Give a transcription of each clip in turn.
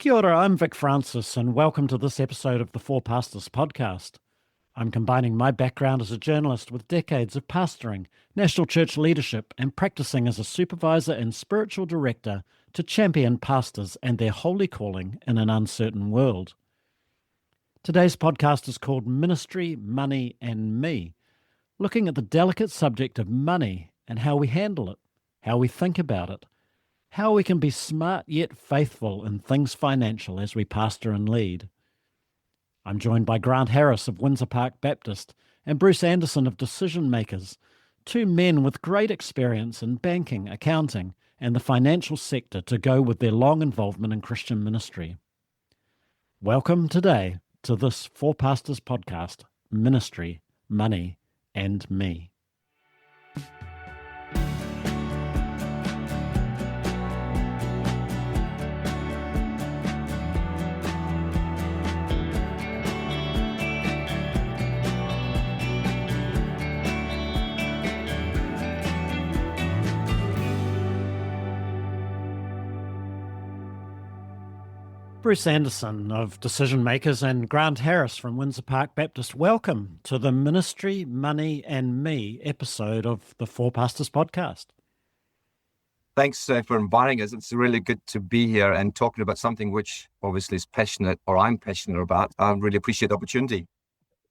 Kia ora, I'm Vic Francis, and welcome to this episode of the Four Pastors podcast. I'm combining my background as a journalist with decades of pastoring, national church leadership, and practicing as a supervisor and spiritual director to champion pastors and their holy calling in an uncertain world. Today's podcast is called Ministry, Money and Me, looking at the delicate subject of money and how we handle it, how we think about it, how we can be smart yet faithful in things financial as we pastor and lead. I'm joined by Grant Harris of Windsor Park Baptist and Bruce Anderson of DecisionMakers, two men with great experience in banking, accounting, and the financial sector to go with their long involvement in Christian ministry. Welcome today to this Four Pastors podcast, Ministry, Money, and Me. Bruce Anderson of DecisionMakers and Grant Harris from Windsor Park Baptist, welcome to the Ministry, Money and Me episode of the Four Pastors podcast. Thanks for inviting us. It's really good to be here and talking about something which obviously is I'm passionate about. I really appreciate the opportunity.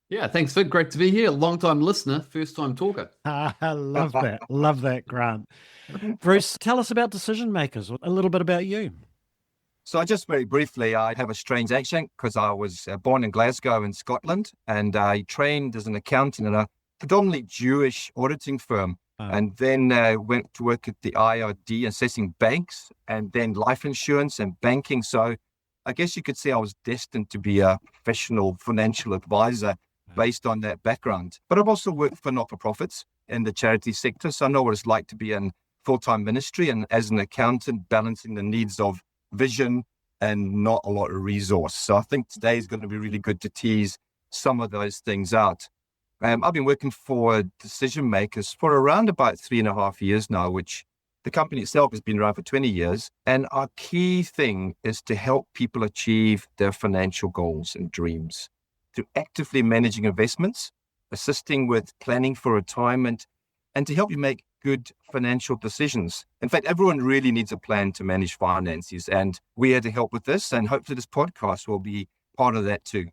Yeah, thanks, Vic. Great to be here. Long-time listener, first-time talker. I love that. Love that, Grant. Bruce, tell us about DecisionMakers, a little bit about you. So just very briefly, I have a strange accent because I was born in Glasgow in Scotland, and I trained as an accountant in a predominantly Jewish auditing firm, and then went to work at the IRD assessing banks and then life insurance and banking. So I guess you could say I was destined to be a professional financial advisor based on that background. But I've also worked for not-for-profits in the charity sector, so I know what it's like to be in full-time ministry and as an accountant balancing the needs of vision and not a lot of resource. So I think today is going to be really good to tease some of those things out. I've been working for DecisionMakers for around about 3.5 years now, which the company itself has been around for 20 years. And our key thing is to help people achieve their financial goals and dreams through actively managing investments, assisting with planning for retirement, and to help you make good financial decisions. In fact, everyone really needs a plan to manage finances, and we had to help with this, and hopefully this podcast will be part of that too.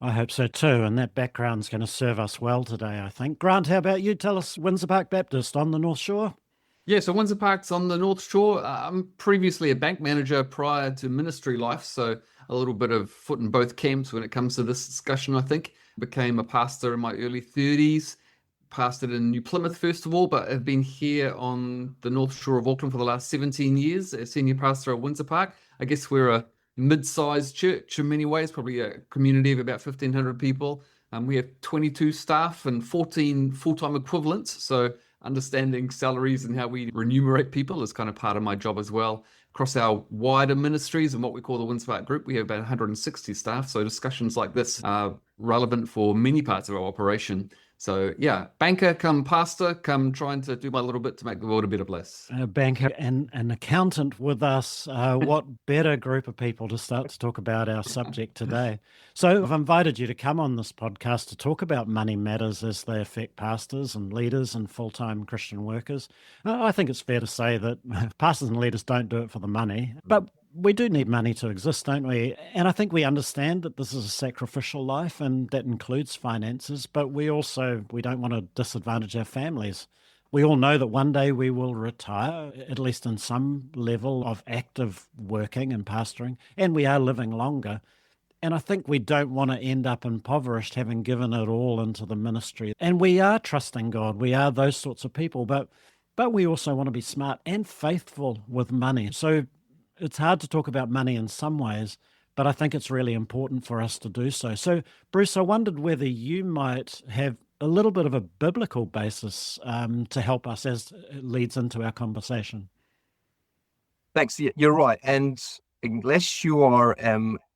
I hope so too, and that background's going to serve us well today, I think. Grant, how about you? Tell us, Windsor Park Baptist on the North Shore? Yeah, so Windsor Park's on the North Shore. I'm previously a bank manager prior to ministry life, so a little bit of foot in both camps when it comes to this discussion, I think. Became a pastor in my early 30s. Pastored in New Plymouth, first of all, but have been here on the North Shore of Auckland for the last 17 years as senior pastor at Windsor Park. I guess we're a mid-sized church in many ways, probably a community of about 1,500 people. We have 22 staff and 14 full-time equivalents. So understanding salaries and how we remunerate people is kind of part of my job as well. Across our wider ministries and what we call the Windsor Park Group, we have about 160 staff. So discussions like this are relevant for many parts of our operation. So yeah, banker come pastor, come trying to do my little bit to make the world a better place. A banker and an accountant with us. What better group of people to start to talk about our subject today. So I've invited you to come on this podcast to talk about money matters as they affect pastors and leaders and full-time Christian workers. I think it's fair to say that pastors and leaders don't do it for the money, but we do need money to exist, don't we? And I think we understand that this is a sacrificial life and that includes finances, but we don't want to disadvantage our families. We all know that one day we will retire, at least in some level of active working and pastoring, and we are living longer. And I think we don't want to end up impoverished having given it all into the ministry. And we are trusting God. We are those sorts of people, but we also want to be smart and faithful with money. So it's hard to talk about money in some ways, but I think it's really important for us to do so. So, Bruce, I wondered whether you might have a little bit of a biblical basis to help us as it leads into our conversation. Thanks. You're right. And unless you are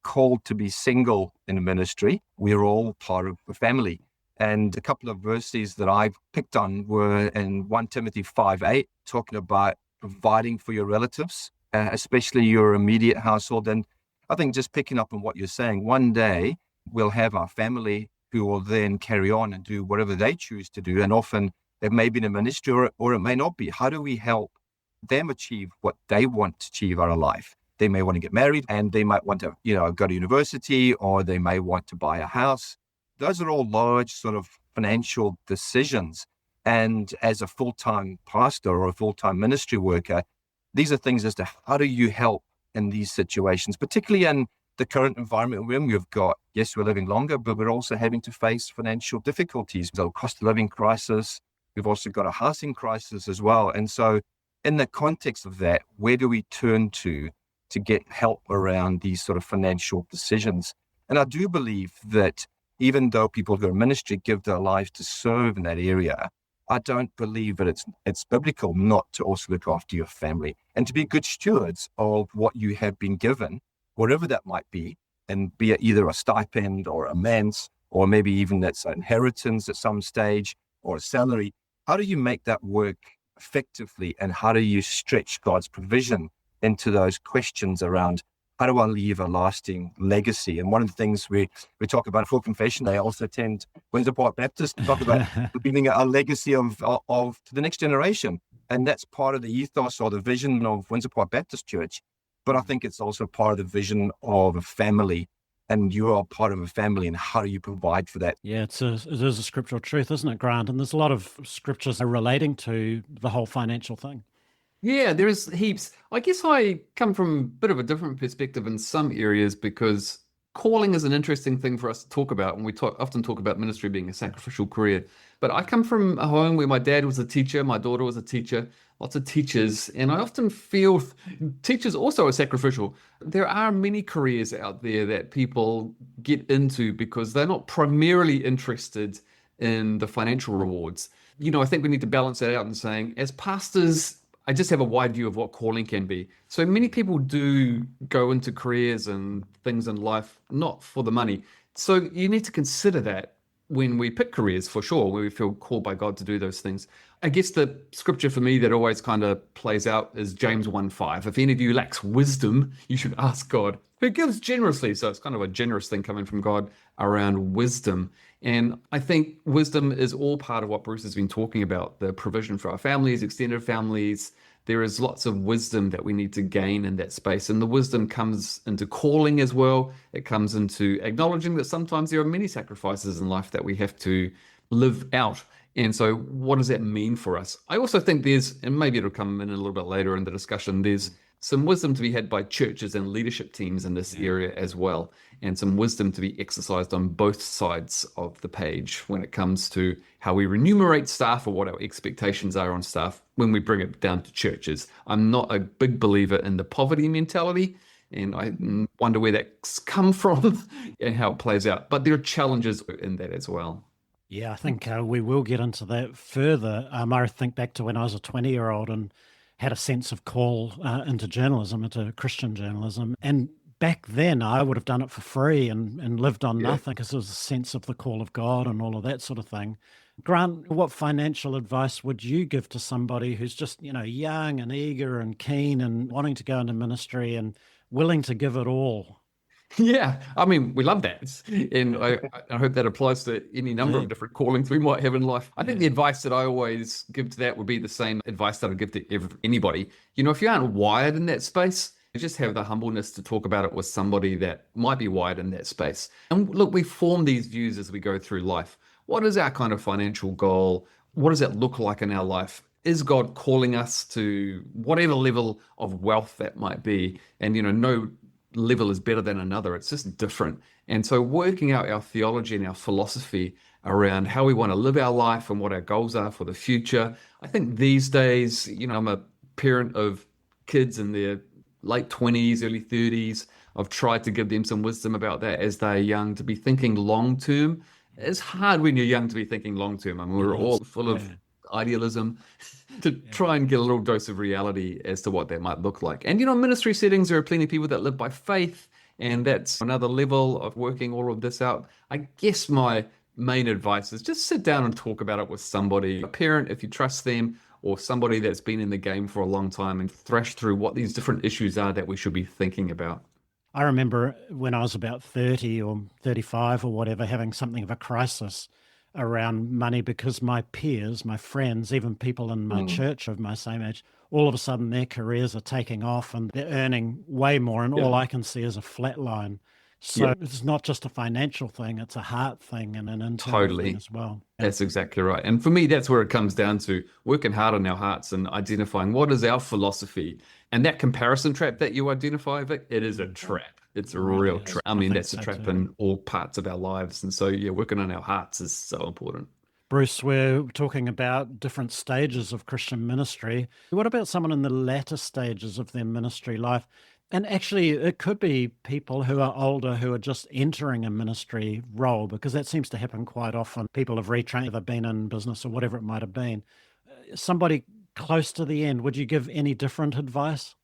called to be single in ministry, we're all part of a family. And a couple of verses that I've picked on were in 1 Timothy 5:8, talking about providing for your relatives, especially your immediate household. And I think just picking up on what you're saying, one day we'll have our family who will then carry on and do whatever they choose to do. And often it may be in a ministry or it may not be. How do we help them achieve what they want to achieve out of life? They may want to get married and they might want to, go to university, or they may want to buy a house. Those are all large sort of financial decisions. And as a full-time pastor or a full-time ministry worker, these are things as to how do you help in these situations, particularly in the current environment we're in. We've got, yes, we're living longer, but we're also having to face financial difficulties. The cost of living crisis. We've also got a housing crisis as well. And so in the context of that, where do we turn to get help around these sort of financial decisions? And I do believe that even though people who are in ministry give their lives to serve in that area, I don't believe that it's biblical not to also look after your family and to be good stewards of what you have been given, whatever that might be, and be it either a stipend or a manse, or maybe even that's an inheritance at some stage, or a salary. How do you make that work effectively, and how do you stretch God's provision into those questions around how do I leave a lasting legacy? And one of the things we talk about for confession, I also attend Windsor Baptist to talk about leaving a legacy of to the next generation. And that's part of the ethos or the vision of Windsor Baptist Church. But I think it's also part of the vision of a family, and you are part of a family, and how do you provide for that? Yeah, it is a scriptural truth, isn't it, Grant? And there's a lot of scriptures relating to the whole financial thing. Yeah, there is heaps. I guess I come from a bit of a different perspective in some areas, because calling is an interesting thing for us to talk about, and we often talk about ministry being a sacrificial career. But I come from a home where my dad was a teacher, my daughter was a teacher, lots of teachers, and I often feel teachers also are sacrificial. There are many careers out there that people get into because they're not primarily interested in the financial rewards. I think we need to balance that out in saying, as pastors, I just have a wide view of what calling can be. So many people do go into careers and things in life not for the money. So you need to consider that when we pick careers, for sure, where we feel called by God to do those things. I guess the scripture for me that always kind of plays out is James 1:5. If any of you lacks wisdom, you should ask God, who gives generously. So it's kind of a generous thing coming from God around wisdom. And I think wisdom is all part of what Bruce has been talking about, the provision for our families, extended families. There is lots of wisdom that we need to gain in that space. And the wisdom comes into calling as well. It comes into acknowledging that sometimes there are many sacrifices in life that we have to live out. And so what does that mean for us? I also think and maybe it'll come in a little bit later in the discussion, there's some wisdom to be had by churches and leadership teams in this area as well, and some wisdom to be exercised on both sides of the page when it comes to how we remunerate staff or what our expectations are on staff when we bring it down to churches. I'm not a big believer in the poverty mentality, and I wonder where that's come from and how it plays out. But there are challenges in that as well. Yeah, I think we will get into that further. I think back to when I was a 20-year-old and had a sense of call into journalism, into Christian journalism. And back then, I would have done it for free and lived on nothing, because there was a sense of the call of God and all of that sort of thing. Grant, what financial advice would you give to somebody who's just, young and eager and keen and wanting to go into ministry and willing to give it all? Yeah, I mean, we love that. And I hope that applies to any number of different callings we might have in life. I think the advice that I always give to that would be the same advice that I give to anybody. If you aren't wired in that space, just have the humbleness to talk about it with somebody that might be wired in that space. And look, we form these views as we go through life. What is our kind of financial goal? What does that look like in our life? Is God calling us to whatever level of wealth that might be? And, no level is better than another. It's just different. And so working out our theology and our philosophy around how we want to live our life and what our goals are for the future. I think these days, I'm a parent of kids in their late 20s, early 30s. I've tried to give them some wisdom about that as they're young, to be thinking long term. It's hard when you're young to be thinking long term. I mean, we're all full of idealism, to try and get a little dose of reality as to what that might look like. And, ministry settings, there are plenty of people that live by faith, and that's another level of working all of this out. I guess my main advice is just sit down and talk about it with somebody, a parent if you trust them, or somebody that's been in the game for a long time, and thrash through what these different issues are that we should be thinking about. I remember when I was about 30 or 35 or whatever, having something of a crisis around money because my peers, my friends, even people in my Mm. church of my same age, all of a sudden their careers are taking off and they're earning way more, and Yeah. all I can see is a flat line. Yeah, So it's not just a financial thing, it's a heart thing and an internal thing totally. as well. Yeah. That's exactly right. And for me, that's where it comes down to working hard on our hearts and identifying what is our philosophy. And that comparison trap that you identify, Vic, it is a trap. It's a Really real is. trap. I I mean, think that's a so trap too. in all parts of our lives. And so, yeah, working on our hearts is so important. Bruce, we're talking about different stages of Christian ministry. What about someone in the latter stages of their ministry life? And actually, it could be people who are older who are just entering a ministry role, because that seems to happen quite often. People have retrained, they've been in business or whatever it might have been. Somebody close to the end, would you give any different advice?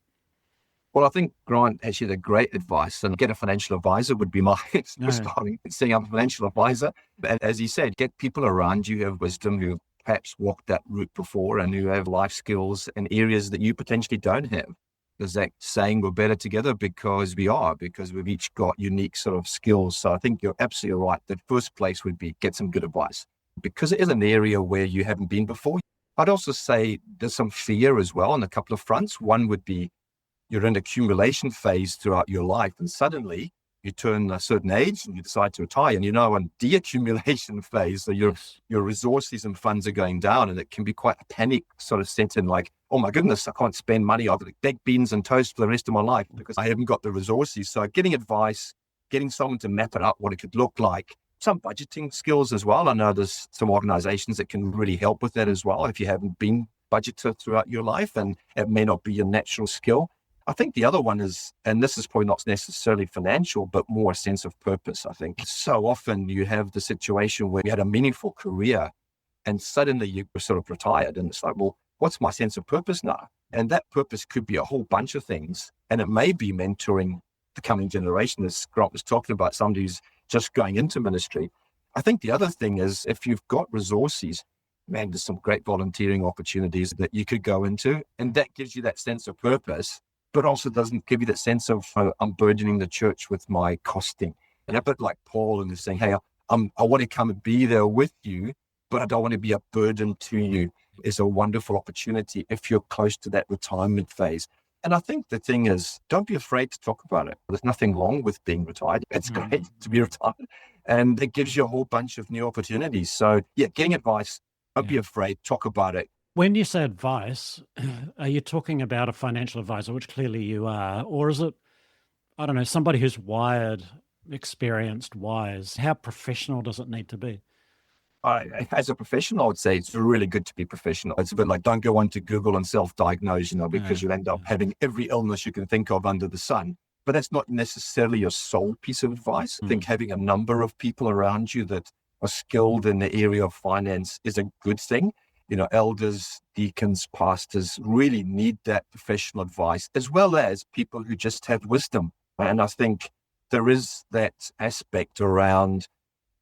Well, I think Grant actually had great advice, and get a financial advisor would be my No. starting, setting up a financial advisor. And as he said, get people around you who have wisdom, who have perhaps walked that route before and who have life skills in areas that you potentially don't have. There's that saying, we're better together because we are, because we've each got unique sort of skills. So I think you're absolutely right. The first place would be get some good advice, because it is an area where you haven't been before. I'd also say there's some fear as well on a couple of fronts. One would be you're in accumulation phase throughout your life, and suddenly you turn a certain age and you decide to retire, and you're now in deaccumulation phase. So Yes. your resources and funds are going down, and it can be quite a panic sort of set in, like, oh my goodness, I can't spend money. I've got to bake beans and toast for the rest of my life because I haven't got the resources. So getting advice, getting someone to map it up, what it could look like, some budgeting skills as well. I know there's some organizations that can really help with that as well if you haven't been budgeter throughout your life and it may not be your natural skill. I think the other one is, and this is probably not necessarily financial, but more a sense of purpose. I think so often you have the situation where you had a meaningful career and suddenly you were sort of retired, and it's like, well, what's my sense of purpose now? And that purpose could be a whole bunch of things. And it may be mentoring the coming generation, as Grant was talking about, somebody who's just going into ministry. I think the other thing is, if you've got resources, man, there's some great volunteering opportunities that you could go into, and that gives you that sense of purpose, but also doesn't give you that sense of I'm burdening the church with my costing. And a bit like Paul, and is saying, hey, I want to come and be there with you, but I don't want to be a burden to you. Is a wonderful opportunity if you're close to that retirement phase. And I think the thing is, don't be afraid to talk about it. There's nothing wrong with being retired. It's great to be retired, and it gives you a whole bunch of new opportunities. So yeah, getting advice, don't be afraid, talk about it. When you say advice, are you talking about a financial advisor, which clearly you are, or is it, I don't know, somebody who's wired, experienced, wise? How professional does it need to be? As a professional, I would say it's really good to be professional. It's a bit like, don't go onto Google and self-diagnose, because you'll end up having every illness you can think of under the sun. But that's not necessarily your sole piece of advice. I think having a number of people around you that are skilled in the area of finance is a good thing. Elders, deacons, pastors really need that professional advice, as well as people who just have wisdom. And I think there is that aspect around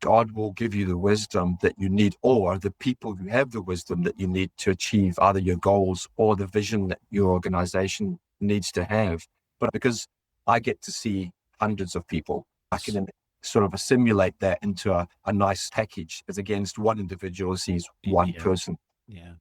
God will give you the wisdom that you need, or the people who have the wisdom that you need to achieve either your goals or the vision that your organization needs to have. But because I get to see hundreds of people, I can sort of assimilate that into a nice package as against one individual sees one person. Yeah.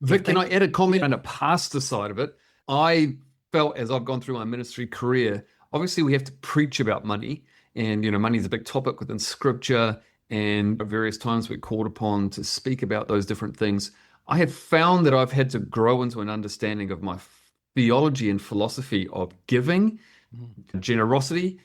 Vic, can I add a comment on the pastor side of it? I felt, as I've gone through my ministry career, obviously we have to preach about money, and money is a big topic within scripture, and at various times we're called upon to speak about those different things. I have found that I've had to grow into an understanding of my theology and philosophy of giving, generosity,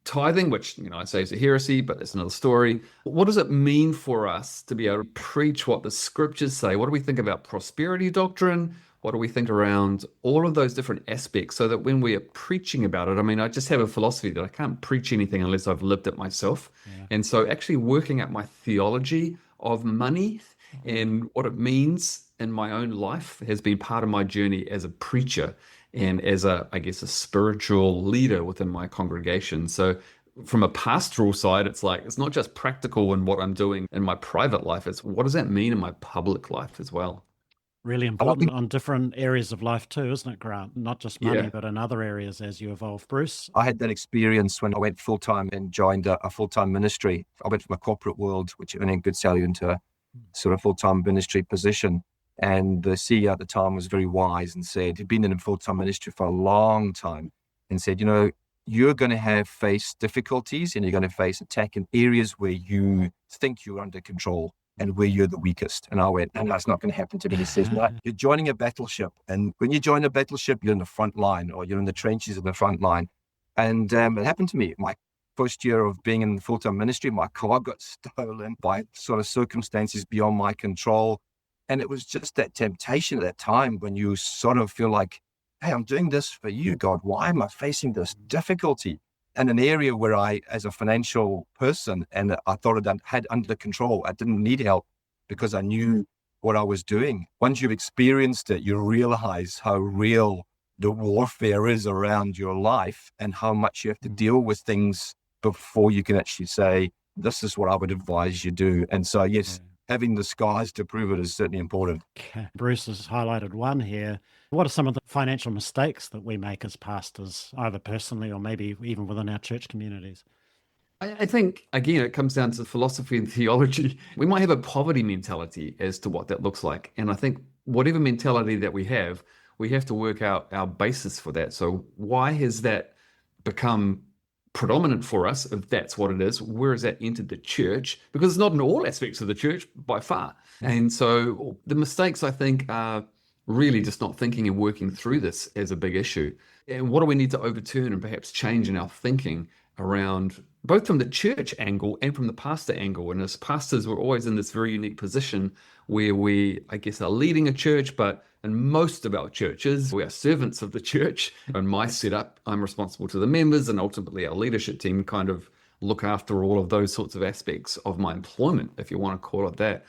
tithing, which I say is a heresy, but that's another story. What does it mean for us to be able to preach what the scriptures say? What do we think about prosperity doctrine? What do we think around all of those different aspects, so that when we are preaching about it, I just have a philosophy that I can't preach anything unless I've lived it myself. And so actually working out my theology of money and what it means in my own life has been part of my journey as a preacher and as a spiritual leader within my congregation. So from a pastoral side, it's like, it's not just practical in what I'm doing in my private life, it's what does that mean in my public life as well? Really important on different areas of life too, isn't it, Grant? Not just money, Yeah. but in other areas as you evolve. Bruce? I had that experience when I went full-time and joined a full-time ministry. I went from a corporate world, which earning good salary, into a sort of full-time ministry position. And the CEO at the time was very wise and said, he'd been in a full-time ministry for a long time, and said, you're going to face difficulties and you're going to face attack in areas where you think you're under control and where you're the weakest. And I went, and that's not going to happen to me. He says, no, you're joining a battleship. And when you join a battleship, you're in the front line, or you're in the trenches of the front line. And it happened to me. My first year of being in full-time ministry, my car got stolen by sort of circumstances beyond my control. And it was just that temptation at that time when you sort of feel like, hey, I'm doing this for you, God. Why am I facing this difficulty? And an area where I, as a financial person, and I thought I had under control, I didn't need help because I knew what I was doing. Once you've experienced it, you realize how real the warfare is around your life and how much you have to deal with things before you can actually say, this is what I would advise you do. And so, yes, having the scars to prove it is certainly important. Okay. Bruce has highlighted one here. What are some of the financial mistakes that we make as pastors, either personally or maybe even within our church communities? I think, again, it comes down to philosophy and theology. We might have a poverty mentality as to what that looks like. And I think whatever mentality that we have to work out our basis for that. So why has that become predominant for us, if that's what it is? Where has that entered the church? Because it's not in all aspects of the church by far. And so the mistakes, I think, are really just not thinking and working through this as a big issue. And what do we need to overturn and perhaps change in our thinking around, both from the church angle and from the pastor angle? And as pastors, we're always in this very unique position where we, I guess, are leading a church, but in most of our churches, we are servants of the church. In my setup, I'm responsible to the members, and ultimately our leadership team kind of look after all of those sorts of aspects of my employment, if you want to call it that.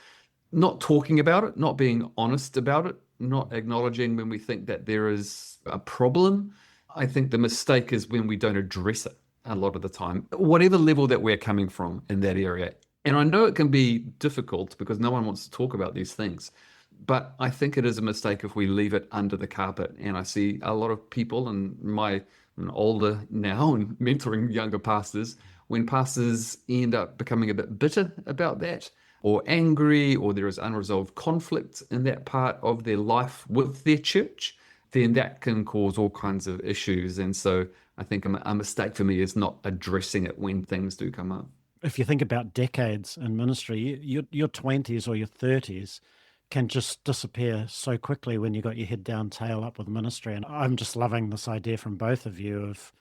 Not talking about it, not being honest about it, not acknowledging when we think that there is a problem. I think the mistake is when we don't address it a lot of the time, whatever level that we're coming from in that area. And I know it can be difficult because no one wants to talk about these things, but I think it is a mistake if we leave it under the carpet. And I see a lot of people, and I'm older now and mentoring younger pastors, when pastors end up becoming a bit bitter about that, or angry, or there is unresolved conflict in that part of their life with their church, then that can cause all kinds of issues. And so I think a mistake for me is not addressing it when things do come up. If you think about decades in ministry, your 20s or your 30s can just disappear so quickly when you got your head down, tail up with ministry. And I'm just loving this idea from both of you of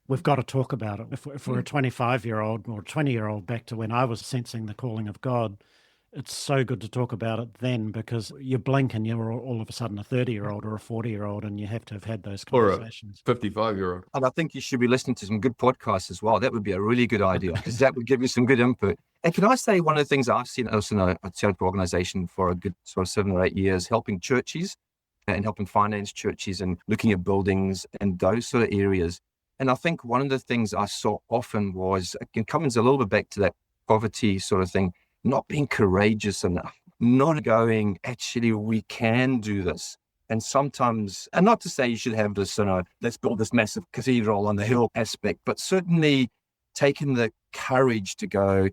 we've got to talk about it. If we're a 25-year-old or a 20-year-old, back to when I was sensing the calling of God, it's so good to talk about it then, because you blink and you're all of a sudden a 30-year-old or a 40-year-old, and you have to have had those conversations. Or a 55-year-old. And I think you should be listening to some good podcasts as well. That would be a really good idea, because that would give you some good input. And can I say, one of the things I've seen also in a charitable organization for a good sort of 7 or 8 years, helping churches and helping finance churches and looking at buildings and those sort of areas. And I think one of the things I saw often was, it comes a little bit back to that poverty sort of thing, not being courageous enough, not going, actually, we can do this. And sometimes, and not to say you should have this, let's build this massive cathedral on the hill aspect, but certainly taking the courage to go,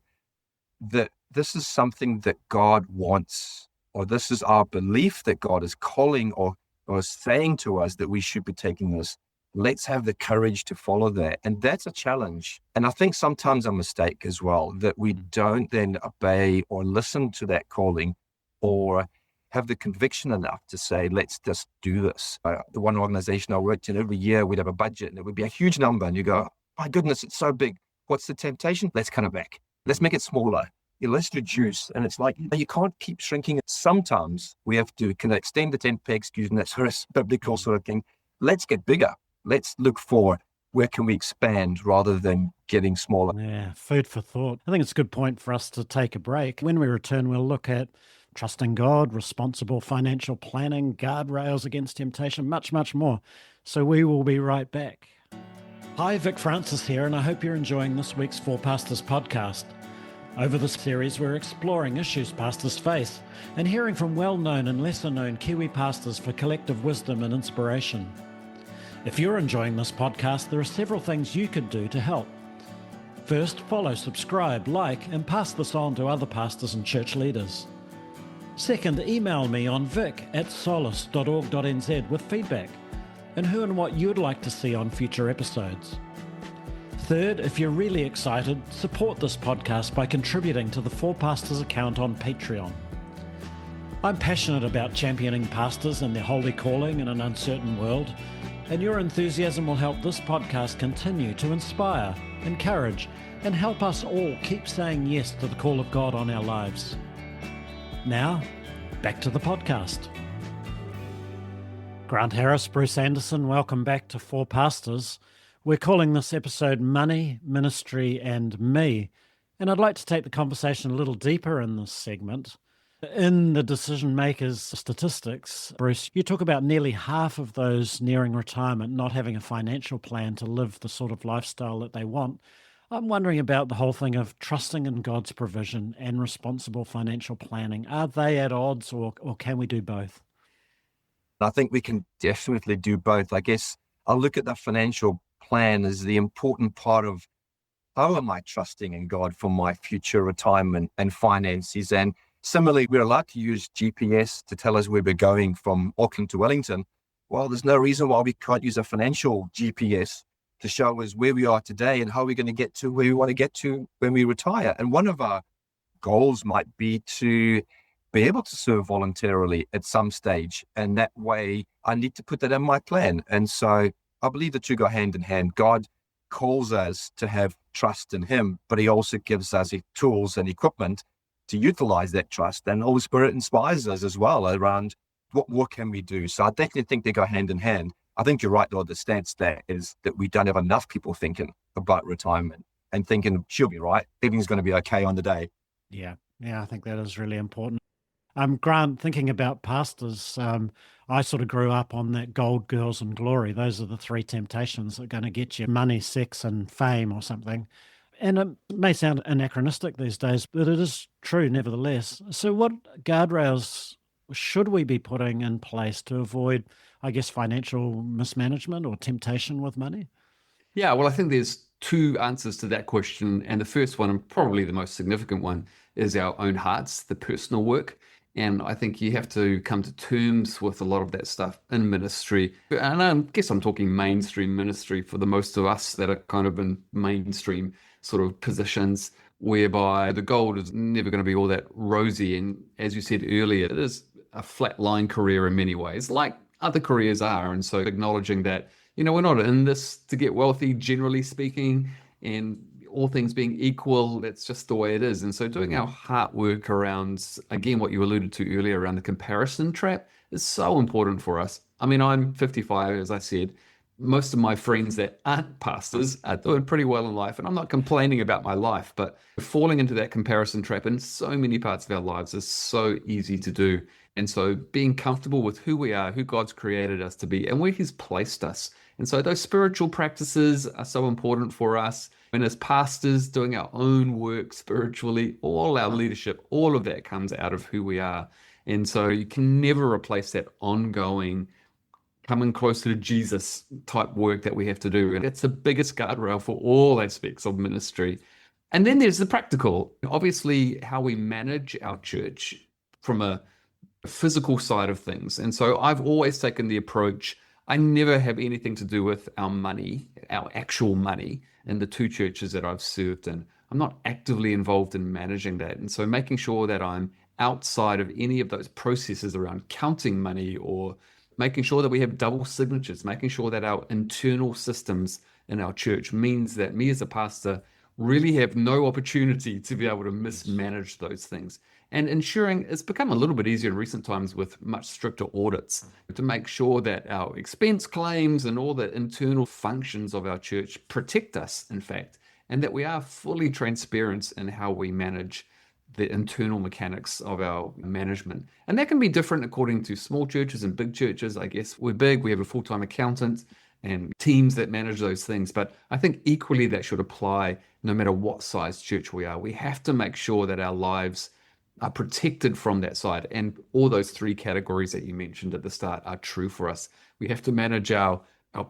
that this is something that God wants, or this is our belief that God is calling or saying to us that we should be taking this. Let's have the courage to follow that. And that's a challenge. And I think sometimes a mistake as well, that we don't then obey or listen to that calling or have the conviction enough to say, let's just do this. The one organization I worked in, every year we'd have a budget and it would be a huge number. And you go, my goodness, it's so big. What's the temptation? Let's cut it back. Let's make it smaller. Let's reduce. And it's like, you can't keep shrinking it. Sometimes we have to extend the tent pegs, using that sort of biblical sort of thing. Let's get bigger. Let's look for where can we expand rather than getting smaller. Yeah, food for thought. I think it's a good point for us to take a break. When we return, we'll look at trusting God, responsible financial planning, guardrails against temptation, much, much more. So we will be right back. Hi, Vic Francis here, and I hope you're enjoying this week's Four Pastors podcast. Over this series, we're exploring issues pastors face and hearing from well-known and lesser-known Kiwi pastors for collective wisdom and inspiration. If you're enjoying this podcast, there are several things you could do to help. First, follow, subscribe, like, and pass this on to other pastors and church leaders. Second, email me on vic@solus.org.nz with feedback and who and what you'd like to see on future episodes. Third, if you're really excited, support this podcast by contributing to the Four Pastors account on Patreon. I'm passionate about championing pastors and their holy calling in an uncertain world, and your enthusiasm will help this podcast continue to inspire, encourage, and help us all keep saying yes to the call of God on our lives. Now, back to the podcast. Grant Harris, Bruce Anderson, welcome back to Four Pastors. We're calling this episode Money, Ministry and Me, and I'd like to take the conversation a little deeper in this segment. In the DecisionMakers statistics, Bruce, you talk about nearly half of those nearing retirement not having a financial plan to live the sort of lifestyle that they want. I'm wondering about the whole thing of trusting in God's provision and responsible financial planning. Are they at odds or can we do both? I think we can definitely do both. I guess I'll look at the financial plan as the important part of how am I trusting in God for my future retirement and finances. And similarly, we're allowed to use GPS to tell us where we're going from Auckland to Wellington. Well, there's no reason why we can't use a financial GPS to show us where we are today and how we're going to get to where we want to get to when we retire. And one of our goals might be to be able to serve voluntarily at some stage. And that way I need to put that in my plan. And so I believe the two go hand in hand. God calls us to have trust in him, but he also gives us tools and equipment to utilize that trust. And Holy Spirit inspires us as well around what more can we do. So I definitely think they go hand in hand. I think you're right, though. The stance there is that we don't have enough people thinking about retirement and thinking, she'll be right. Everything's going to be okay on the day. Yeah, I think that is really important. Grant, thinking about pastors, I sort of grew up on that gold, girls and glory. Those are the three temptations that are going to get you money, sex and fame or something. And it may sound anachronistic these days, but it is true nevertheless. So what guardrails should we be putting in place to avoid, I guess, financial mismanagement or temptation with money? Yeah, well, I think there's two answers to that question. And the first one, and probably the most significant one, is our own hearts, the personal work. And I think you have to come to terms with a lot of that stuff in ministry. And I guess I'm talking mainstream ministry for the most of us that are kind of in mainstream sort of positions, whereby the gold is never going to be all that rosy. And as you said earlier, it is a flatline career in many ways, like other careers are. And so acknowledging that, we're not in this to get wealthy, generally speaking, and all things being equal, that's just the way it is. And so doing our heart work around, again, what you alluded to earlier around the comparison trap is so important for us. I mean, I'm 55, as I said. Most of my friends that aren't pastors are doing pretty well in life, and I'm not complaining about my life, but falling into that comparison trap in so many parts of our lives is so easy to do. And so being comfortable with who we are, who God's created us to be, and where he's placed us. And so those spiritual practices are so important for us. And as pastors, doing our own work spiritually, all our leadership, all of that comes out of who we are. And so you can never replace that ongoing coming closer to Jesus type work that we have to do. And it's the biggest guardrail for all aspects of ministry. And then there's the practical, obviously how we manage our church from a physical side of things. And so I've always taken the approach, I never have anything to do with our money, our actual money in the two churches that I've served in. I'm not actively involved in managing that. And so making sure that I'm outside of any of those processes around counting money or making sure that we have double signatures, making sure that our internal systems in our church means that me as a pastor really have no opportunity to be able to mismanage those things. And ensuring it's become a little bit easier in recent times with much stricter audits to make sure that our expense claims and all the internal functions of our church protect us, in fact, and that we are fully transparent in how we manage the internal mechanics of our management. And that can be different according to small churches and big churches. I guess we're big, we have a full-time accountant, and teams that manage those things. But I think equally that should apply no matter what size church we are. We have to make sure that our lives are protected from that side. And all those three categories that you mentioned at the start are true for us. We have to manage our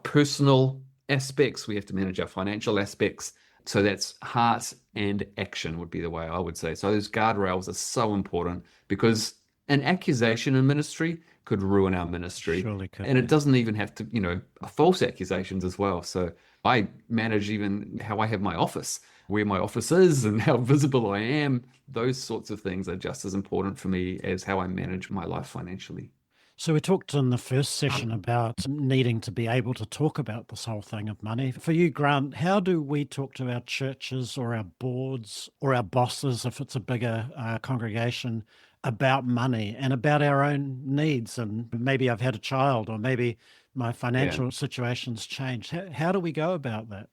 personal aspects. We have to manage our financial aspects. So that's heart and action would be the way I would say. So those guardrails are so important, because an accusation in ministry could ruin our ministry. Surely could. And it doesn't even have to, false accusations as well. So I manage even how I have my office, where my office is and how visible I am. Those sorts of things are just as important for me as how I manage my life financially. So we talked in the first session about needing to be able to talk about this whole thing of money. For you, Grant, how do we talk to our churches or our boards or our bosses, if it's a bigger congregation, about money and about our own needs? And maybe I've had a child, or maybe my financial situation's changed. How do we go about that?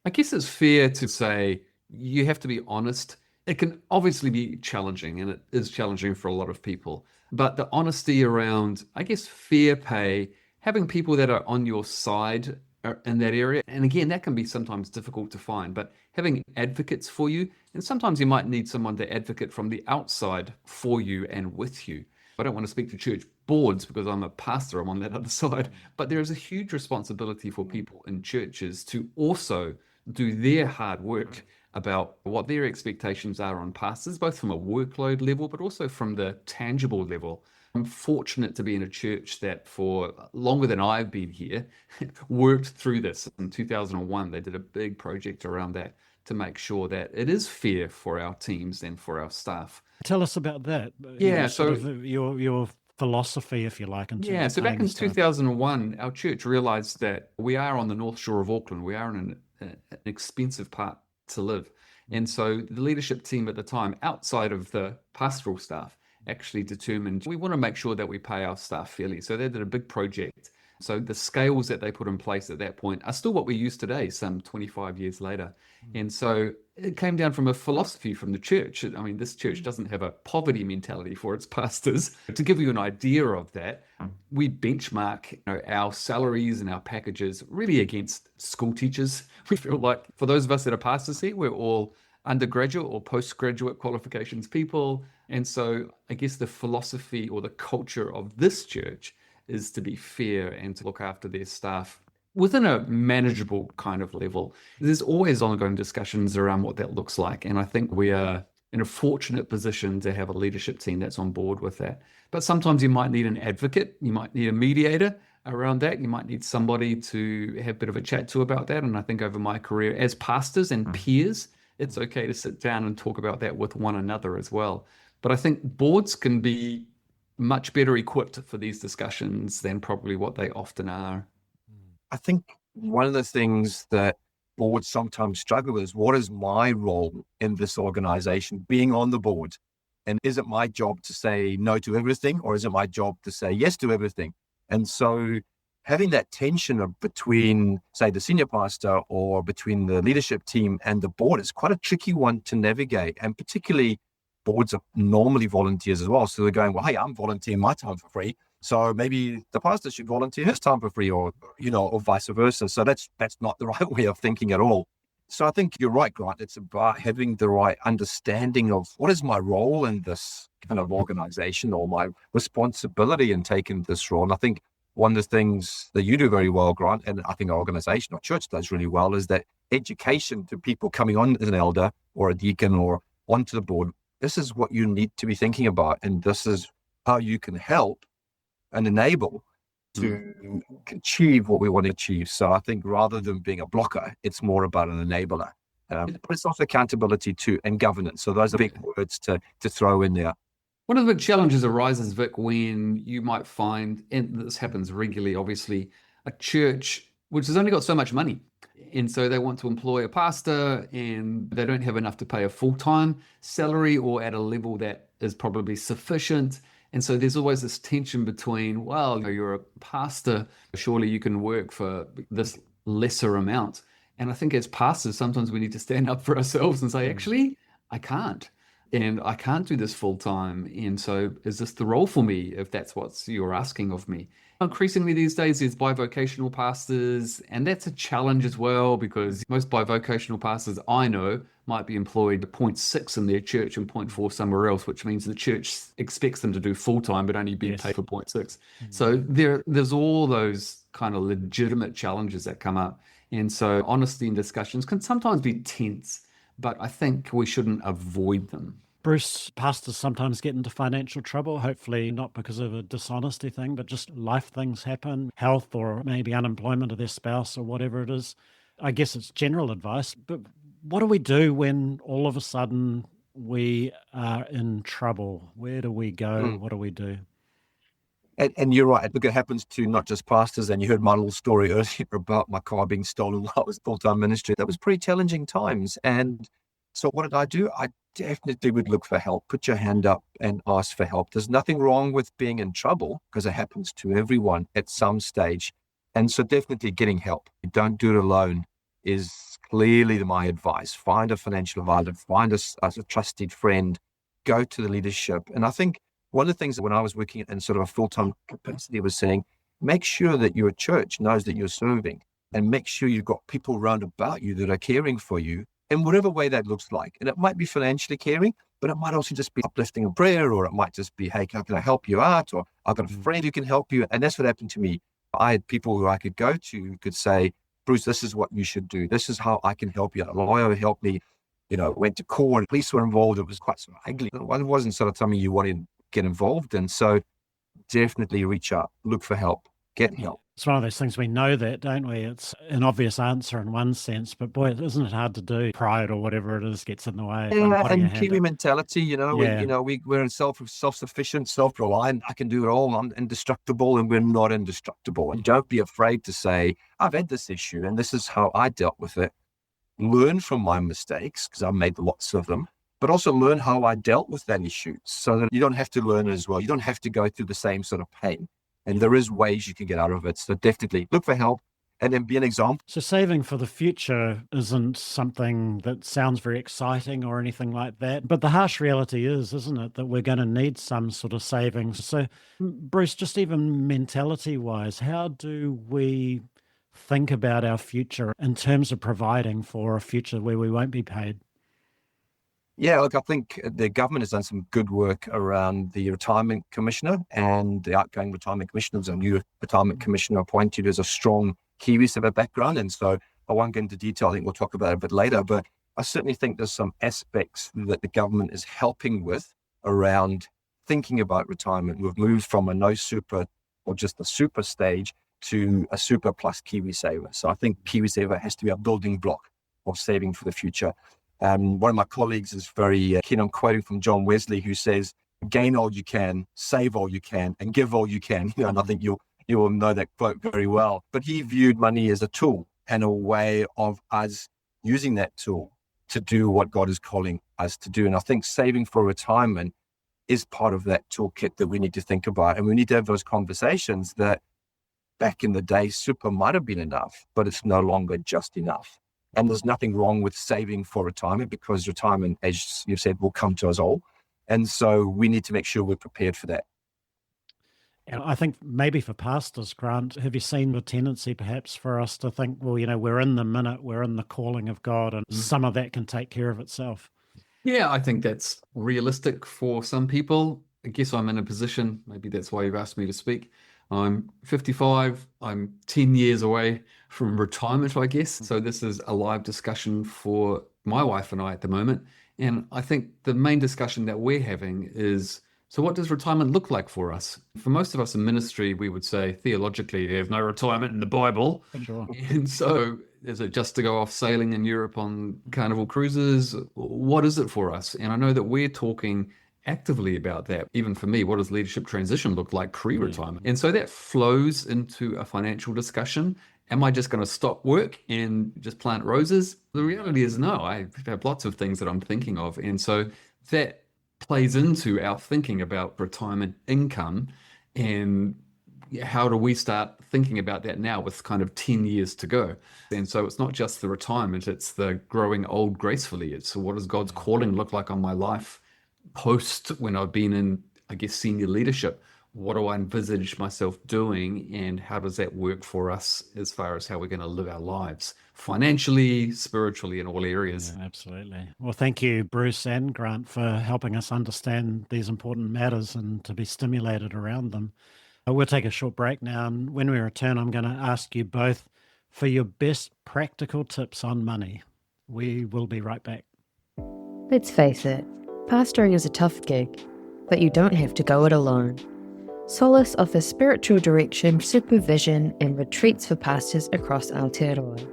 I guess it's fair to say you have to be honest. It can obviously be challenging, and it is challenging for a lot of people. But the honesty around, I guess, fair pay, having people that are on your side in that area. And again, that can be sometimes difficult to find, but having advocates for you, and sometimes you might need someone to advocate from the outside for you and with you. I don't want to speak to church boards because I'm a pastor, I'm on that other side, but there is a huge responsibility for people in churches to also do their hard work about what their expectations are on pastors, both from a workload level, but also from the tangible level. I'm fortunate to be in a church that for longer than I've been here, worked through this. In 2001, they did a big project around that to make sure that it is fair for our teams and for our staff. Tell us about that. Yeah, sort so of your philosophy, if you like. So back in 2001, our church realized that we are on the North Shore of Auckland. We are in an expensive part to live. And so the leadership team at the time, outside of the pastoral staff, actually determined we want to make sure that we pay our staff fairly. So they did a big project. So the scales that they put in place at that point are still what we use today, some 25 years later. And so it came down from a philosophy from the church. I mean, this church doesn't have a poverty mentality for its pastors. To give you an idea of that, we benchmark our salaries and our packages really against school teachers. We feel like for those of us that are pastors here, we're all undergraduate or postgraduate qualifications people. And so I guess the philosophy or the culture of this church is to be fair and to look after their staff within a manageable kind of level. There's always ongoing discussions around what that looks like. And I think we are in a fortunate position to have a leadership team that's on board with that. But sometimes you might need an advocate, you might need a mediator around that. You might need somebody to have a bit of a chat to about that. And I think over my career as pastors and peers, it's okay to sit down and talk about that with one another as well. But I think boards can be much better equipped for these discussions than probably what they often are. I think one of the things that boards sometimes struggle with is, what is my role in this organization, being on the board? And is it my job to say no to everything, or is it my job to say yes to everything? And so having that tension between, say, the senior pastor or between the leadership team and the board is quite a tricky one to navigate. And particularly boards are normally volunteers as well. So they're going, well, hey, I'm volunteering my time for free, so maybe the pastor should volunteer his time for free, or vice versa. So that's not the right way of thinking at all. So I think you're right, Grant. It's about having the right understanding of what is my role in this kind of organization, or my responsibility in taking this role. And I think one of the things that you do very well, Grant, and I think our organization or church does really well, is that education to people coming on as an elder or a deacon or onto the board. This is what you need to be thinking about, and this is how you can help and enable to achieve what we want to achieve. So I think rather than being a blocker, it's more about an enabler. But it's also accountability too, and governance. So those are big words to throw in there. One of the big challenges arises, Vic, when you might find, and this happens regularly, obviously, a church which has only got so much money. And so they want to employ a pastor, and they don't have enough to pay a full-time salary or at a level that is probably sufficient. And so there's always this tension between, well, you're a pastor, surely you can work for this lesser amount. And I think as pastors, sometimes we need to stand up for ourselves and say, actually, I can't. and I can't do this full time. And so is this the role for me if that's what you're asking of me? Increasingly these days, there's bivocational pastors, and that's a challenge as well because most bivocational pastors I know might be employed at 0.6 in their church and 0.4 somewhere else, which means the church expects them to do full time but only be paid for 0.6. So there's all those kind of legitimate challenges that come up. And so honesty in discussions can sometimes be tense, but I think we shouldn't avoid them. Bruce, pastors sometimes get into financial trouble, hopefully not because of a dishonesty thing, but just life things happen, health or maybe unemployment of their spouse or whatever it is. I guess it's general advice, but what do we do when all of a sudden we are in trouble? Where do we go? What do we do? And you're right. Look, it happens to not just pastors. And you heard my little story earlier about my car being stolen while I was full-time ministry. That was pretty challenging times. And so what did I do? I definitely would look for help. Put your hand up and ask for help. There's nothing wrong with being in trouble because it happens to everyone at some stage. And so definitely getting help. Don't do it alone is clearly my advice. Find a financial advisor, find a trusted friend, go to the leadership. And I think one of the things that when I was working in sort of a full-time capacity was saying, make sure that your church knows that you're serving and make sure you've got people around about you that are caring for you in whatever way that looks like. And it might be financially caring, but it might also just be uplifting a prayer, or it might just be, hey, how can I help you out? Or I've got a friend who can help you. And that's what happened to me. I had people who I could go to who could say, Bruce, this is what you should do. This is how I can help you. A lawyer helped me, went to court, police were involved. It was quite sort of ugly. It wasn't sort of something you wanted to get involved in. So definitely reach out, look for help, get help. It's one of those things, we know that, don't we? It's an obvious answer in one sense, but boy, isn't it hard to do? Pride or whatever it is gets in the way. And Kiwi mentality, we're self-sufficient, self-reliant. I can do it all. I'm indestructible, and we're not indestructible. And don't be afraid to say, I've had this issue and this is how I dealt with it. Learn from my mistakes, because I've made lots of them, but also learn how I dealt with that issue so that you don't have to learn as well. You don't have to go through the same sort of pain. And there is ways you can get out of it. So definitely look for help and then be an example. So saving for the future isn't something that sounds very exciting or anything like that. But the harsh reality is, isn't it, that we're going to need some sort of savings. So Bruce, just even mentality-wise, how do we think about our future in terms of providing for a future where we won't be paid? Yeah, look, I think the government has done some good work around the retirement commissioner, and the outgoing retirement commissioner was a new retirement commissioner appointed as a strong Kiwis of a background. And so I won't get into detail. I think we'll talk about it a bit later, but I certainly think there's some aspects that the government is helping with around thinking about retirement. We've moved from a no super or just a super stage to a super plus KiwiSaver. So I think KiwiSaver has to be a building block of saving for the future. One of my colleagues is very keen on quoting from John Wesley, who says, gain all you can, save all you can, and give all you can. And I think you will know that quote very well. But he viewed money as a tool and a way of us using that tool to do what God is calling us to do. And I think saving for retirement is part of that toolkit that we need to think about. And we need to have those conversations that back in the day, super might have been enough, but it's no longer just enough. And there's nothing wrong with saving for retirement, because retirement, as you said, will come to us all. And so we need to make sure we're prepared for that. And I think maybe for pastors, Grant, have you seen the tendency perhaps for us to think, well, we're in the minute, we're in the calling of God, and some of that can take care of itself? Yeah, I think that's realistic for some people. I guess I'm in a position, maybe that's why you've asked me to speak. I'm 55. I'm 10 years away from retirement, I guess. So this is a live discussion for my wife and I at the moment. And I think the main discussion that we're having is, so what does retirement look like for us? For most of us in ministry, we would say theologically, there's no retirement in the Bible. Sure. And so is it just to go off sailing in Europe on Carnival cruises? What is it for us? And I know that we're talking actively about that. Even for me, what does leadership transition look like pre-retirement? And so that flows into a financial discussion. Am I just going to stop work and just plant roses? The reality is no, I have lots of things that I'm thinking of. And so that plays into our thinking about retirement income, and how do we start thinking about that now with kind of 10 years to go? And so it's not just the retirement, it's the growing old gracefully. It's, so what does God's calling look like on my life post when I've been in, I guess, senior leadership, what do I envisage myself doing, and how does that work for us as far as how we're going to live our lives financially, spiritually, in all areas? Yeah, absolutely. Well, thank you, Bruce and Grant, for helping us understand these important matters and to be stimulated around them. We'll take a short break now, and when we return, I'm going to ask you both for your best practical tips on money. We will be right back. Let's face it, pastoring is a tough gig, but you don't have to go it alone. Solace offers spiritual direction, supervision, and retreats for pastors across Aotearoa.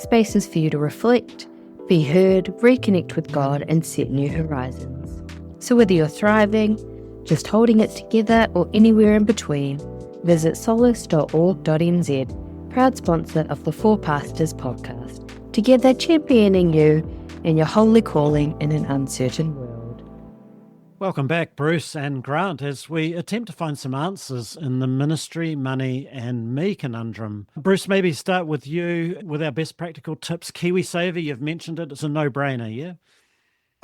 Spaces for you to reflect, be heard, reconnect with God, and set new horizons. So whether you're thriving, just holding it together, or anywhere in between, visit solace.org.nz, proud sponsor of the Four Pastors podcast, together championing you and your holy calling in an uncertain world. Welcome back, Bruce and Grant, as we attempt to find some answers in the ministry, money, and me conundrum. Bruce, maybe start with you with our best practical tips. KiwiSaver, you've mentioned it. It's a no-brainer, yeah?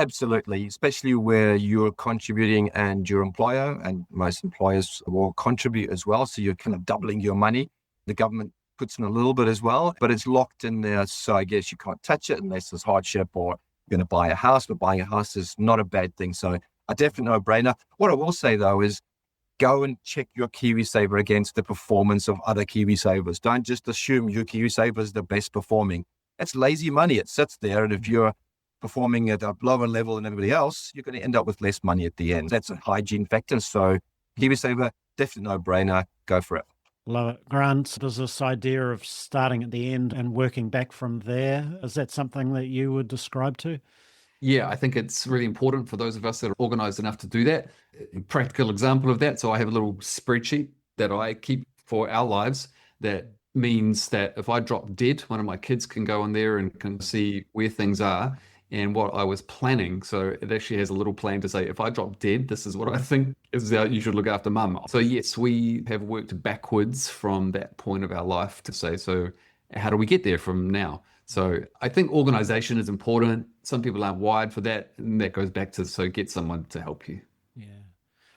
Absolutely, especially where you're contributing and your employer, and most employers will contribute as well. So you're kind of doubling your money. The government puts in a little bit as well, but it's locked in there. So I guess you can't touch it unless there's hardship or you're going to buy a house, but buying a house is not a bad thing. So a definite no-brainer. What I will say, though, is go and check your KiwiSaver against the performance of other KiwiSavers. Don't just assume your KiwiSaver is the best performing. That's lazy money. It sits there, and if you're performing at a lower level than everybody else, you're going to end up with less money at the end. That's a hygiene factor. So KiwiSaver, definitely no-brainer. Go for it. Love it. Grant, does this idea of starting at the end and working back from there, is that something that you would describe to? Yeah, I think it's really important for those of us that are organized enough to do that. A practical example of that. So I have a little spreadsheet that I keep for our lives that means that if I drop dead, one of my kids can go on there and can see where things are and what I was planning. So it actually has a little plan to say, if I drop dead, this is what I think is how you should look after mum. So yes, we have worked backwards from that point of our life to say, so how do we get there from now? So I think organization is important. Some people aren't wired for that. And that goes back to, so get someone to help you. Yeah.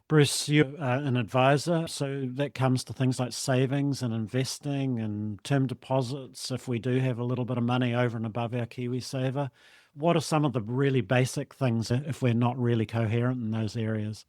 Bruce, you're an advisor, so that comes to things like savings and investing and term deposits. If we do have a little bit of money over and above our KiwiSaver, what are some of the really basic things if we're not really coherent in those areas?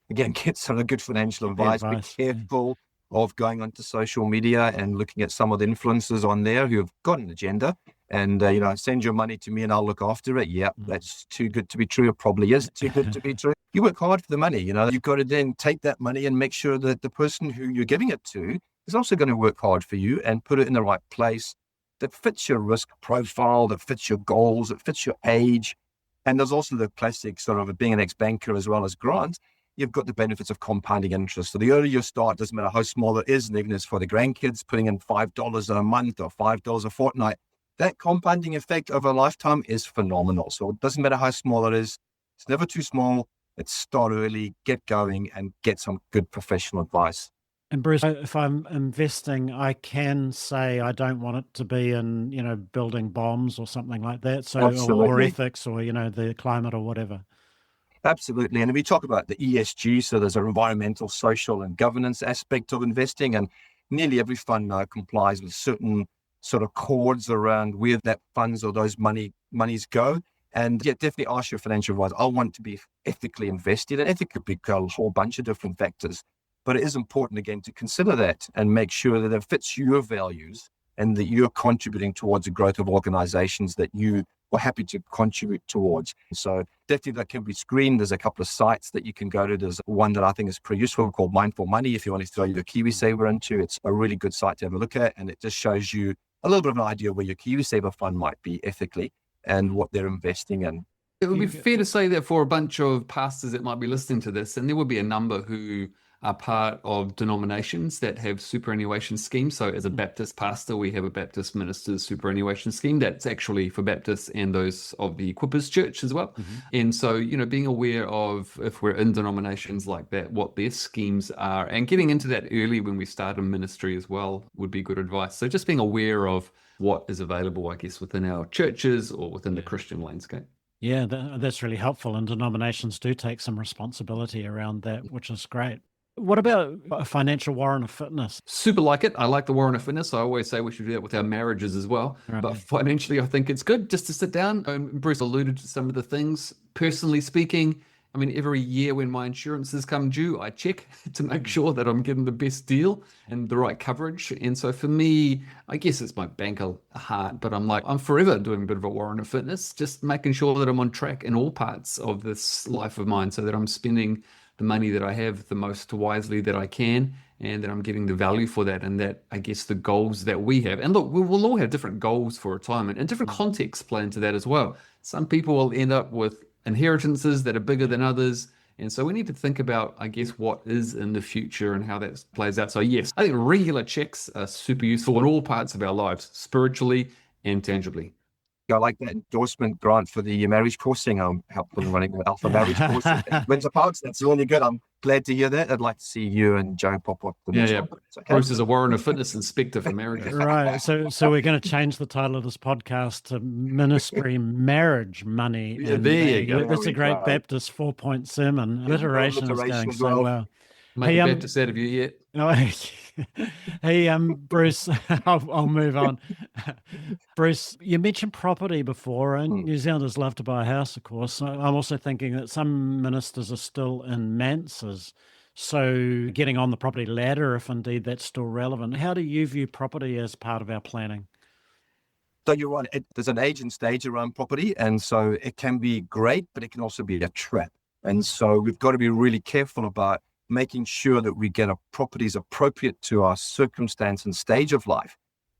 Again, get some of the good financial advice. Be careful of going onto social media and looking at some of the influencers on there who have got an agenda and, send your money to me and I'll look after it. Yeah, that's too good to be true. It probably is too good to be true. You work hard for the money, you've got to then take that money and make sure that the person who you're giving it to is also going to work hard for you and put it in the right place that fits your risk profile, that fits your goals, that fits your age. And there's also the classic sort of being an ex-banker as well as Grant. You've got the benefits of compounding interest. So the earlier you start, doesn't matter how small it is, and even if it's for the grandkids, putting in $5 a month or $5 a fortnight, that compounding effect over a lifetime is phenomenal. So it doesn't matter how small it is. It's never too small. Let's start early, get going, and get some good professional advice. And Bruce, if I'm investing, I can say I don't want it to be in, building bombs or something like that. So, or ethics or, the climate or whatever. Absolutely. And we talk about the ESG, so there's an environmental, social, and governance aspect of investing. And nearly every fund now complies with certain sort of codes around where that funds or those monies go. And yeah, definitely ask your financial advisor. I want to be ethically invested. And ethic could be a whole bunch of different factors. But it is important, again, to consider that and make sure that it fits your values and that you're contributing towards the growth of organizations that you are happy to contribute towards. So definitely that can be screened. There's a couple of sites that you can go to. There's one that I think is pretty useful called Mindful Money. If you want to throw your KiwiSaver into, it's a really good site to have a look at. And it just shows you a little bit of an idea where your KiwiSaver fund might be ethically and what they're investing in. It would be fair to say that for a bunch of pastors that might be listening to this, and there would be a number who are part of denominations that have superannuation schemes. So as a Baptist pastor, we have a Baptist ministers superannuation scheme that's actually for Baptists and those of the Equippers Church as well. Mm-hmm. And so, being aware of, if we're in denominations like that, what their schemes are, and getting into that early when we start a ministry as well would be good advice. So just being aware of what is available, I guess, within our churches or within the Christian landscape. Yeah, that's really helpful. And denominations do take some responsibility around that, which is great. What about a financial warrant of fitness? Super like it. I like the warrant of fitness. I always say we should do that with our marriages as well. Right. But financially, I think it's good just to sit down. Bruce alluded to some of the things. Personally speaking, I mean, every year when my insurances come due, I check to make sure that I'm getting the best deal and the right coverage. And so for me, I guess it's my banker heart, but I'm forever doing a bit of a warrant of fitness, just making sure that I'm on track in all parts of this life of mine so that I'm spending the money that I have the most wisely that I can, and that I'm getting the value for that, and that I guess the goals that we have. And look, we will all have different goals for retirement, and different contexts play into that as well. Some people will end up with inheritances that are bigger than others. And so we need to think about, I guess, what is in the future and how that plays out. So yes, I think regular checks are super useful in all parts of our lives, spiritually and tangibly. I like that endorsement grant for the marriage coursing. I'm helping running the Alpha Marriage course at Windsor Parks. That's really good. I'm glad to hear that. I'd like to see you and Joe pop up. Yeah. Bruce is a warrant of fitness inspector for marriages. Right. So we're going to change the title of this podcast to Ministry Marriage Money. Yeah, there you go. That's a great Baptist 4-point sermon. Alliteration is going so well. Make a Baptist out of you yet? Hey, Bruce, I'll move on. Bruce, you mentioned property before, and New Zealanders love to buy a house, of course. I'm also thinking that some ministers are still in manses, so getting on the property ladder, if indeed that's still relevant. How do you view property as part of our planning? So you're right. There's an age and stage around property, and so it can be great, but it can also be a trap. And so we've got to be really careful about making sure that we get properties appropriate to our circumstance and stage of life.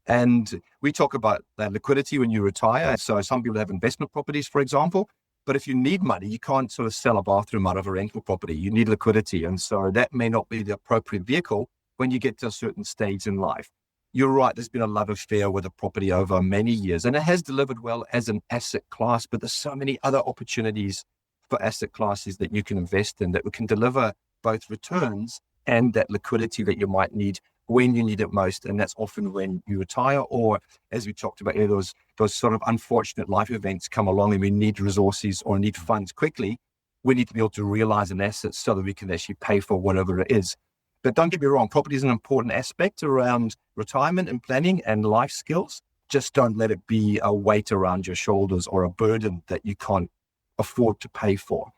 And we talk about that liquidity when you retire. So some people have investment properties, for example, but if you need money, you can't sort of sell a bathroom out of a rental property. You need liquidity. And so that may not be the appropriate vehicle when you get to a certain stage in life. You're right, there's been a love affair with a property over many years, and it has delivered well as an asset class, but there's so many other opportunities for asset classes that you can invest in that can deliver both returns and that liquidity that you might need when you need it most. And that's often when you retire, or as we talked about earlier, those sort of unfortunate life events come along and we need resources or need funds quickly. We need to be able to realize an asset so that we can actually pay for whatever it is. But don't get me wrong, property is an important aspect around retirement and planning and life skills. Just don't let it be a weight around your shoulders or a burden that you can't afford to pay for.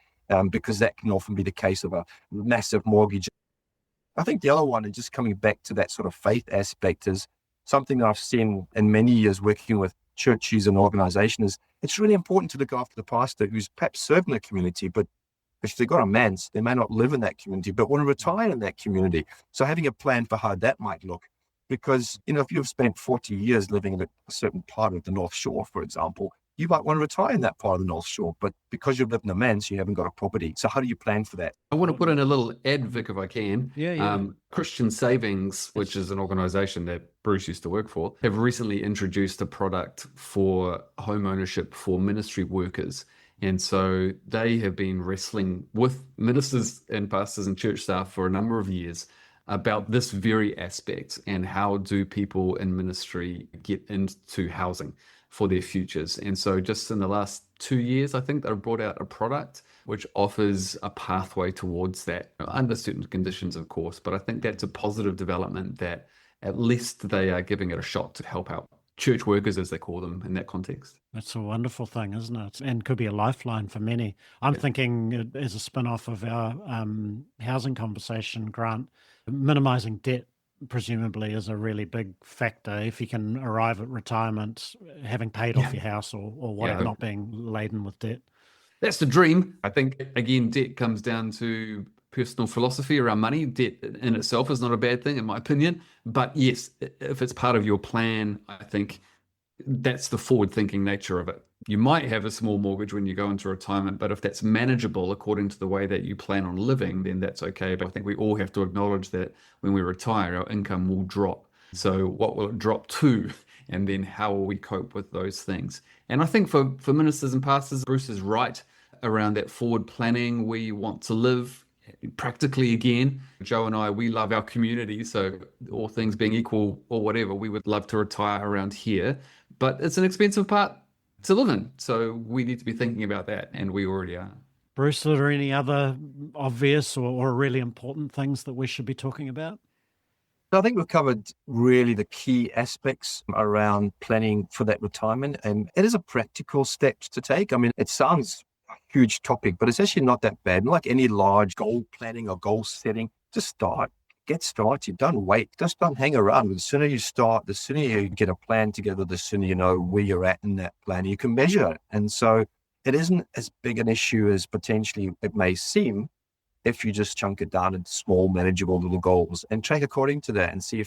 Because that can often be the case of a massive mortgage. I think the other one, and just coming back to that sort of faith aspect, is something that I've seen in many years working with churches and organizations. It's really important to look after the pastor who's perhaps serving the community, but if they've got a manse, they may not live in that community, but want to retire in that community. So having a plan for how that might look, because, if you've spent 40 years living in a certain part of the North Shore, for example, you might want to retire in that part of the North Shore, but because you've lived in a manse, you haven't got a property. So how do you plan for that? I want to put in a little ad, Vic, if I can. Yeah. Christian Savings, which is an organization that Bruce used to work for, have recently introduced a product for home ownership for ministry workers. And so they have been wrestling with ministers and pastors and church staff for a number of years about this very aspect, and how do people in ministry get into housing for their futures. And so just in the last 2 years, I think they've brought out a product which offers a pathway towards that, under certain conditions, of course. But I think that's a positive development, that at least they are giving it a shot to help out church workers, as they call them, in that context. That's a wonderful thing, isn't it? And could be a lifeline for many. I'm thinking as a spin-off of our housing conversation, Grant, minimizing debt presumably is a really big factor. If you can arrive at retirement having paid off your house or whatever, not being laden with debt. That's the dream. I think, again, debt comes down to personal philosophy around money. Debt in itself is not a bad thing, in my opinion. But yes, if it's part of your plan, I think that's the forward-thinking nature of it. You might have a small mortgage when you go into retirement, but if that's manageable according to the way that you plan on living, then that's okay. But I think we all have to acknowledge that when we retire, our income will drop. So what will it drop to? And then how will we cope with those things? And I think for ministers and pastors, Bruce is right around that forward planning. We want to live practically again. Joe and I, we love our community. So all things being equal or whatever, we would love to retire around here. But it's an expensive part to live in. So we need to be thinking about that, and we already are. Bruce, are there any other obvious or really important things that we should be talking about? I think we've covered really the key aspects around planning for that retirement. And it is a practical step to take. I mean, it sounds a huge topic, but it's actually not that bad. Like any large goal planning or goal setting, just start. Get started. Don't wait. Just don't hang around. The sooner you start, the sooner you get a plan together, the sooner you know where you're at in that plan. You can measure it. And so it isn't as big an issue as potentially it may seem if you just chunk it down into small, manageable little goals and track according to that and see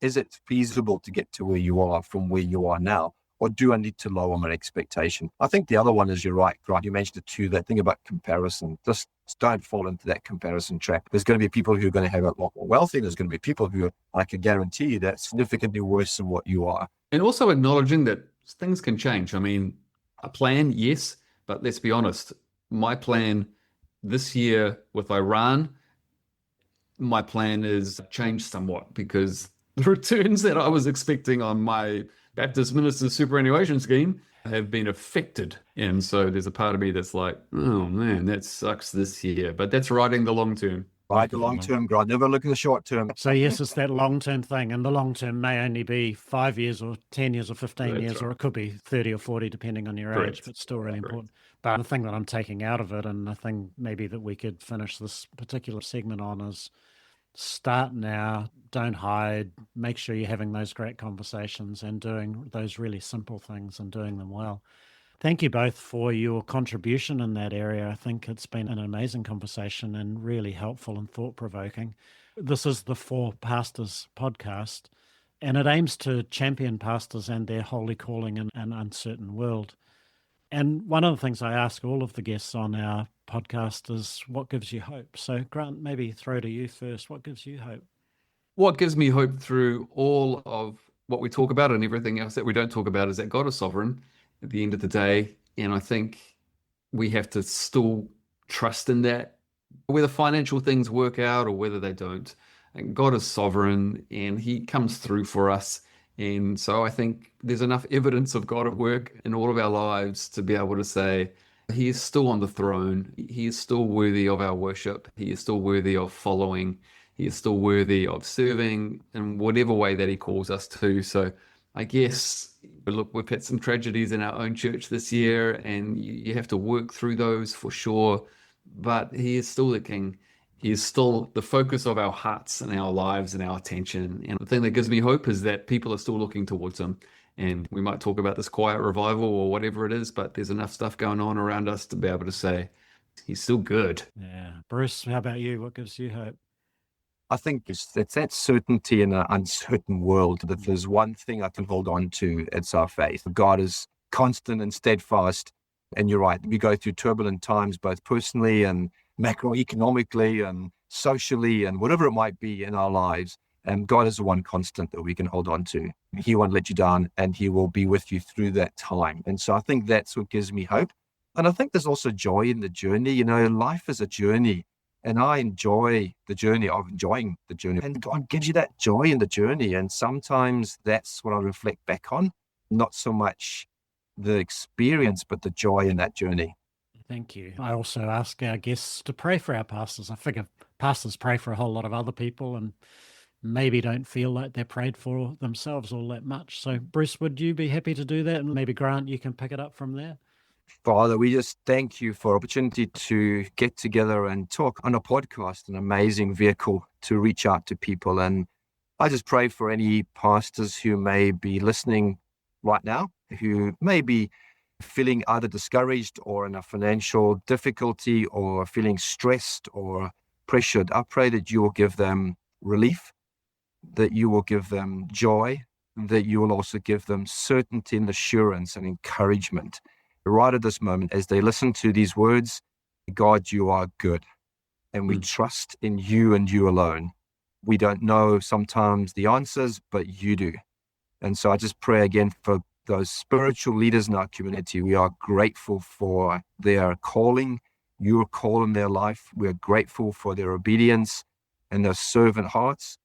is it feasible to get to where you are from where you are now? Or do I need to lower my expectation? I think the other one is you're right, Grant. You mentioned it too, that thing about comparison. Just don't fall into that comparison trap. There's going to be people who are going to have a lot more wealthy. There's going to be people who I can guarantee you that's significantly worse than what you are. And also acknowledging that things can change. I mean, a plan, yes, but let's be honest. My plan this year with Iran, my plan is changed somewhat because the returns that I was expecting on my Baptist minister's superannuation scheme have been affected. And so there's a part of me that's like, oh man, that sucks this year. But that's riding the long term. Right, the long term, Grant. Never look at the short term. So yes, it's that long-term thing. And the long term may only be 5 years or 10 years or 15 years, or it could be 30 or 40, depending on your age, but still really important. But the thing that I'm taking out of it, and the thing maybe that we could finish this particular segment on, is start now, don't hide, make sure you're having those great conversations and doing those really simple things and doing them well. Thank you both for your contribution in that area. I think it's been an amazing conversation and really helpful and thought-provoking. This is the For Pastors podcast, and it aims to champion pastors and their holy calling in an uncertain world. And one of the things I ask all of the guests on our podcast is, what gives you hope? So Grant, maybe throw to you first. What gives you hope? What gives me hope through all of what we talk about and everything else that we don't talk about is that God is sovereign at the end of the day. And I think we have to still trust in that, whether financial things work out or whether they don't. And God is sovereign and he comes through for us. And so I think there's enough evidence of God at work in all of our lives to be able to say, he is still on the throne. He is still worthy of our worship. He is still worthy of following. He is still worthy of serving in whatever way that he calls us to. So I guess, look, we've had some tragedies in our own church this year, and you have to work through those for sure. But he is still the King. He is still the focus of our hearts and our lives and our attention. And the thing that gives me hope is that people are still looking towards him. And we might talk about this quiet revival or whatever it is, but there's enough stuff going on around us to be able to say, he's still good. Yeah. Bruce, how about you? What gives you hope? I think it's that certainty in an uncertain world, that there's one thing I can hold on to, it's our faith. God is constant and steadfast. And you're right, we go through turbulent times, both personally and macroeconomically and socially and whatever it might be in our lives. And God is the one constant that we can hold on to. He won't let you down, and he will be with you through that time. And so I think that's what gives me hope. And I think there's also joy in the journey. You know, life is a journey, and I enjoy the journey of enjoying the journey. And God gives you that joy in the journey. And sometimes that's what I reflect back on, not so much the experience, but the joy in that journey. Thank you. I also ask our guests to pray for our pastors. I figure pastors pray for a whole lot of other people and maybe don't feel like they're prayed for themselves all that much. So Bruce, would you be happy to do that? And maybe Grant, you can pick it up from there. Father, we just thank you for the opportunity to get together and talk on a podcast, an amazing vehicle to reach out to people. And I just pray for any pastors who may be listening right now, who may be feeling either discouraged or in a financial difficulty or feeling stressed or pressured. I pray that you will give them relief, that you will give them joy, that you will also give them certainty and assurance and encouragement. Right at this moment, as they listen to these words, God, you are good, and we trust in you and you alone. We don't know sometimes the answers, but you do. And so I just pray again for those spiritual leaders in our community. We are grateful for their calling, your call in their life. We're grateful for their obedience and their servant hearts.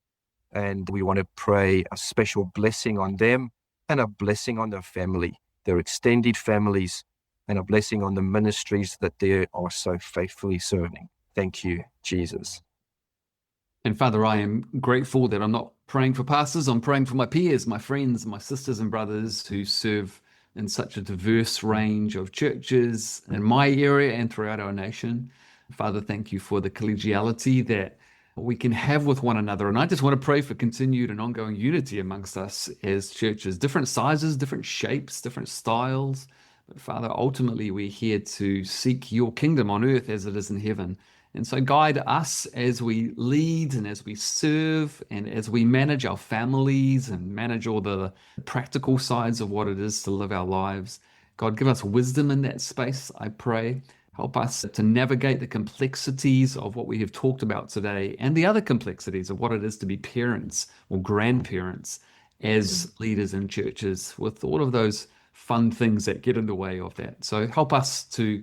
And we want to pray a special blessing on them and a blessing on their family. their extended families, and a blessing on the ministries that they are so faithfully serving. Thank you, Jesus. And Father, I am grateful that I'm not praying for pastors. I'm praying for my peers, my friends, my sisters and brothers who serve in such a diverse range of churches in my area and throughout our nation. Father, thank you for the collegiality that we can have with one another. And I just want to pray for continued and ongoing unity amongst us as churches, different sizes, different shapes, different styles. But Father, ultimately, we're here to seek your kingdom on earth as it is in heaven. And so guide us as we lead and as we serve and as we manage our families and manage all the practical sides of what it is to live our lives. God, give us wisdom in that space, I pray. Help us to navigate the complexities of what we have talked about today and the other complexities of what it is to be parents or grandparents as leaders in churches, with all of those fun things that get in the way of that. So help us to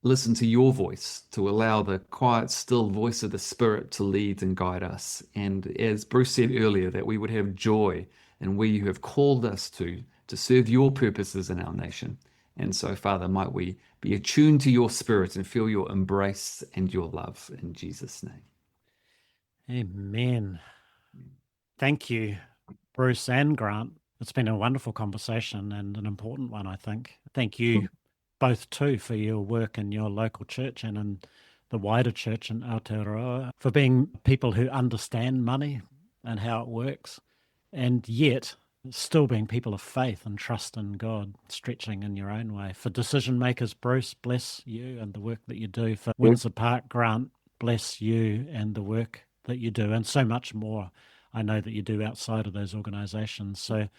listen to your voice, to allow the quiet, still voice of the Spirit to lead and guide us. And as Bruce said earlier, that we would have joy in where you have called us to serve your purposes in our nation. And so, Father, might we be attuned to your Spirit and feel your embrace and your love in Jesus' name. Amen. Thank you, Bruce and Grant. It's been a wonderful conversation and an important one, I think. Thank you both too for your work in your local church and in the wider church in Aotearoa, for being people who understand money and how it works, and yet still being people of faith and trust in God, stretching in your own way. For DecisionMakers, Bruce, bless you and the work that you do. For Windsor Park, Grant, bless you and the work that you do, and so much more I know that you do outside of those organisations. So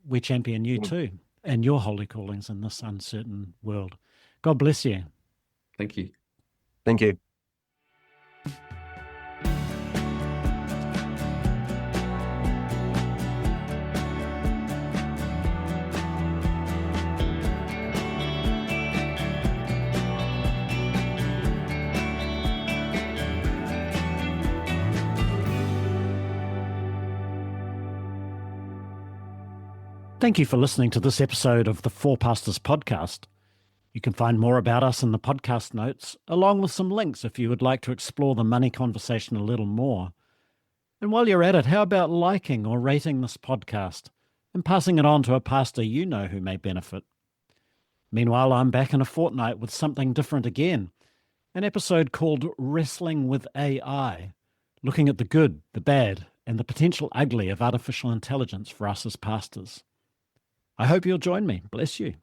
we champion you too and your holy callings in this uncertain world. God bless you. Thank you. Thank you. Thank you for listening to this episode of the Four Pastors Podcast. You can find more about us in the podcast notes, along with some links if you would like to explore the money conversation a little more. And while you're at it, how about liking or rating this podcast and passing it on to a pastor you know who may benefit? Meanwhile, I'm back in a fortnight with something different again, an episode called Wrestling with AI, looking at the good, the bad, and the potential ugly of artificial intelligence for us as pastors. I hope you'll join me. Bless you.